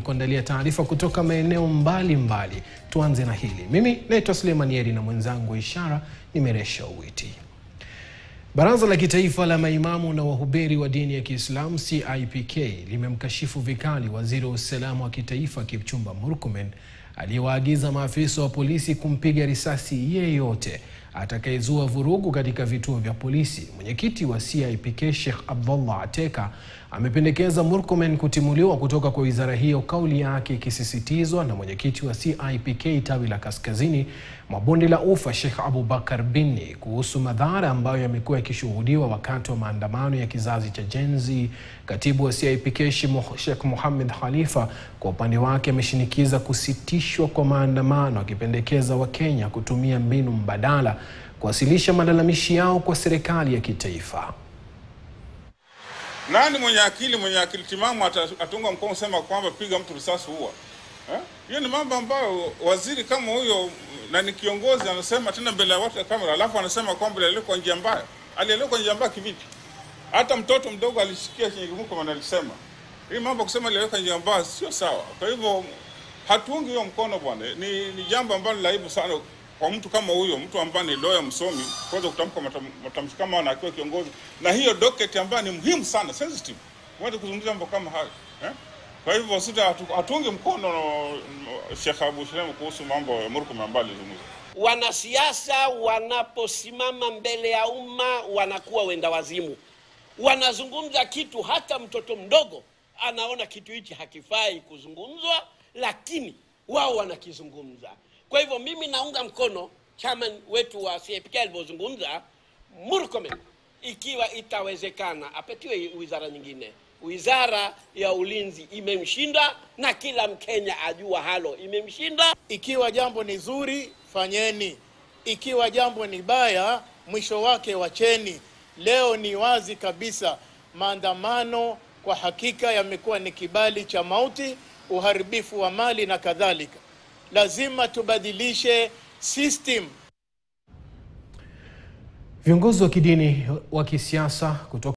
Nimekuandalia taarifa kutoka maeneo mbalimbali. Tuanze na hili. Mimi naitwa Suleiman Yeri na mwenzangu Ishara Nimeresha Uwiti. Baraza la Kitaifa la Maimamu na Wahubiri wa Dini ya Kiislamu CIPK limemkashifu vikali Waziri wa Usalama wa Kitaifa Kipchumba Murkomen aliyewaagiza maafisa wa polisi kumpiga risasi yeyote atakayezua vurugu katika vituo vya polisi. Mwenyekiti wa CIPK Sheikh Abdullah Ateka amependekeza Murkomen kutimuliwa kutoka kwa wizara hiyo, kauli yake ikisisitizwa na mwenyekiti wa CIPK tawi la Kaskazini mwa Bonde la Ufa Sheikh Abubakar Binni kuhusu madhara ambayo yamekuwa yakishuhudiwa wakati wa maandamano ya kizazi cha Gen Z. Katibu wa CIPK Sheikh Mohamed Khalifa kwa upande wake ameshinikiza kusitishwa kwa maandamano, akipendekeza Wakenya kutumia mbinu mbadala kuwasilisha malalamishi yao kwa serikali ya kitaifa. Nani mwenye akili timamu atunga mkono sema kwamba piga mtu risasi huwa? Hiyo ni mambo ambayo waziri kama huyo na ni kiongozi anasema tena mbele ya watu ya kamera, alafu anasema kwamba alielekwa kwa njia mbaya. Alielekwa kwa njia mbaya kivipi? Hata mtoto mdogo alisikia Sheikh Murkomen alisema. Hii mambo kusema alielekwa kwa njia mbaya sio sawa. Kwa hivyo hatuungi hiyo mkono bwana. Ni jambo ambalo la aibu sana kwa mtu kama huyo, mtu ambaye ni lawyer msomi, kwanza kutamka matamshi kama anakiwa kiongozi. Na hiyo docket ambayo ni muhimu sana, sensitive. Mwende kuzungumzia mambo kama hayo. Kwa hivyo sisi hatungi mkono Sheikh Abu Shirem kuhusu mambo ya Murkomen ambayo alizungumza. Wanasiasa wanaposimama mbele ya umma wanakuwa wenda wazimu. Wanazungumza kitu hata mtoto mdogo anaona kitu hichi hakifai kuzungumzwa, lakini wao wanakizungumza. Kwa hivyo mimi naunga mkono chairman wetu wa CIPK alipozungumza, Murkomen ikiwa itawezekana apetiwe wizara nyingine. Wizara ya ulinzi imemshinda na kila Mkenya ajua halo imemshinda. Ikiwa jambo ni zuri fanyeni, ikiwa jambo ni baya mwisho wake wacheni. Leo ni wazi kabisa maandamano kwa hakika yamekuwa ni kibali cha mauti, uharibifu wa mali na kadhalika. Lazima tubadilishe system. Viongozi wa kidini wa kisiasa kutoka